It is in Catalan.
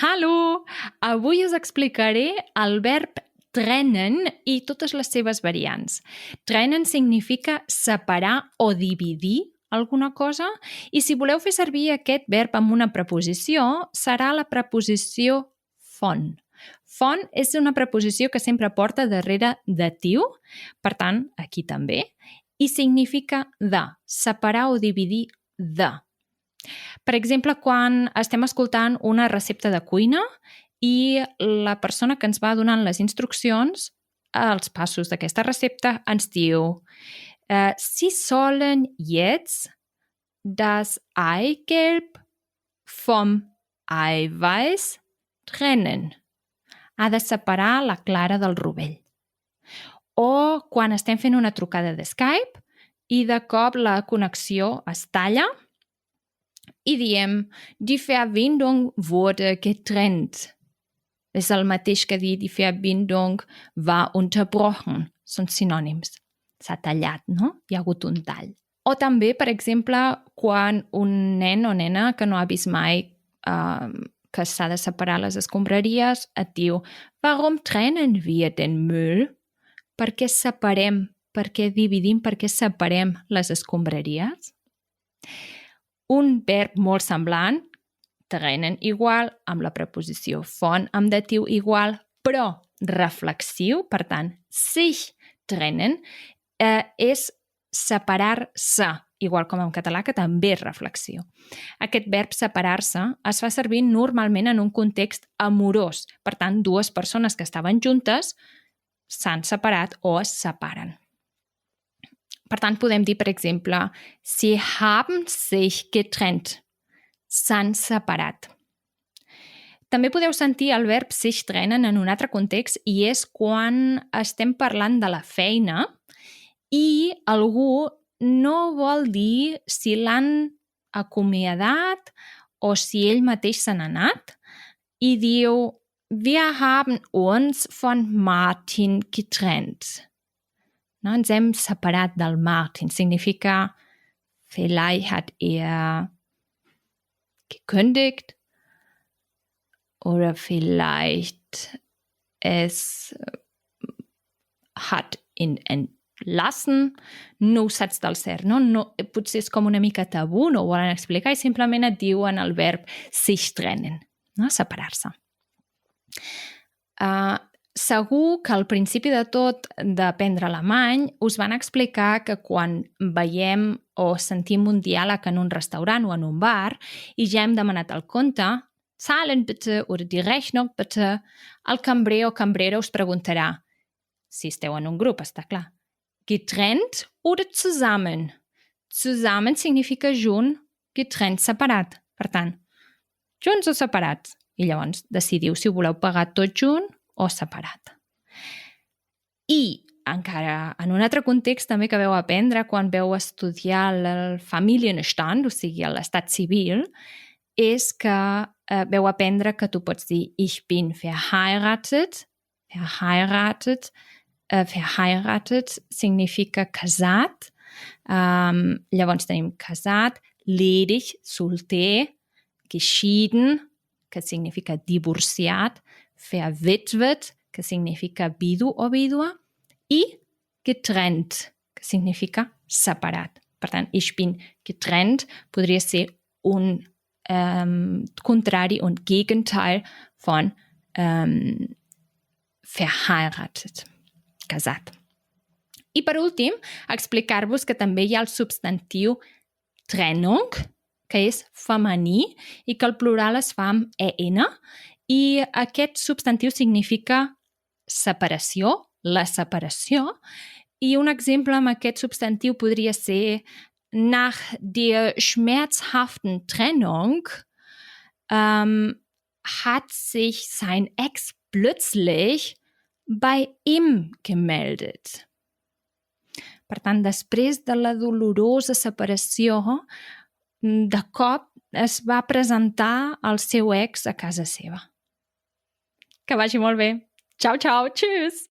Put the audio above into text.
Hallo! Avui us explicaré el verb trennen i totes les seves variants. Trennen significa separar o dividir alguna cosa i si voleu fer servir aquest verb amb una preposició serà la preposició von. Von és una preposició que sempre porta darrere datiu, per tant, aquí també, i significa de, separar o dividir de. Per exemple, quan estem escoltant una recepta de cuina i la persona que ens va donant les instruccions, els passos d'aquesta recepta, ens diu Sie sollen jetzt das Eigelb vom Eiweiß trennen. Ha de separar la clara del rovell. O quan estem fent una trucada de Skype i de cop la connexió es talla i diem Die Verbindung wurde getrennt. És el mateix que dir Die Verbindung war unterbrochen. Són sinònims. S'ha tallat, no? Hi ha hagut un tall. O també, per exemple, quan un nen o nena que no ha vist mai que s'ha de separar les escombraries et diu Warum trennen wir den Müll? Per què separem, per què dividim, per què separem les escombraries? Un verb molt semblant, trennen igual, amb la preposició von amb datiu igual, però reflexiu, per tant, sich trennen, és separar-se, igual com en català, que també és reflexiu. Aquest verb separar-se es fa servir normalment en un context amorós. Per tant, dues persones que estaven juntes s'han separat o es separen. Per tant, podem dir, per exemple, Sie haben sich getrennt. S'han separat. També podeu sentir el verb sich trennen en un altre context i és quan estem parlant de la feina i algú no vol dir si l'han acomiadat o si ell mateix se n'ha anat i diu Wir haben uns von Martin getrennt. No, ens hem separat del Martin. Significa vielleicht hat gekündigt oder vielleicht es hat ihn entlassen. No ho saps del cert, no? Potser és com una mica tabú, no ho volen explicar i simplement et diuen el verb sich trennen, no? Separar-se. Segur que al principi de tot d'aprendre alemany us van explicar que quan veiem o sentim un diàleg en un restaurant o en un bar i ja hem demanat el compte, zahlen bitte oder die Rechnung bitte, el cambrer o cambrera us preguntarà, si esteu en un grup, està clar, getrennt oder zusammen? Zusammen significa junt, getrennt separat. Per tant, junts o separats? I llavors decidiu si ho voleu pagar tot junt o separat. I encara en un altre context també que veu aprendre quan veu estudiar el Familienstand, o sigui l'estat civil, és que veu aprendre que tu pots dir ich bin verheiratet. Verheiratet significa casat. Llavors tenim casat, ledig, solter, geschieden, que significa divorciat, verwitwet, que significa vidu o vídua, i getrennt, que significa separat. Per tant, ich bin getrennt podria ser un contrari, un Gegenteil von verheiratet, casat. I per últim, explicar-vos que també hi ha el substantiu Trennung, que és femení i que el plural es fa amb en, i aquest substantiu significa separació, la separació, i un exemple amb aquest substantiu podria ser nach der schmerzhaften Trennung hat sich sein Ex plötzlich bei ihm gemeldet. Per tant, després de la dolorosa separació, de cop es va presentar el seu ex a casa seva. Que vagi molt bé. Ciao, ciao, tschüss!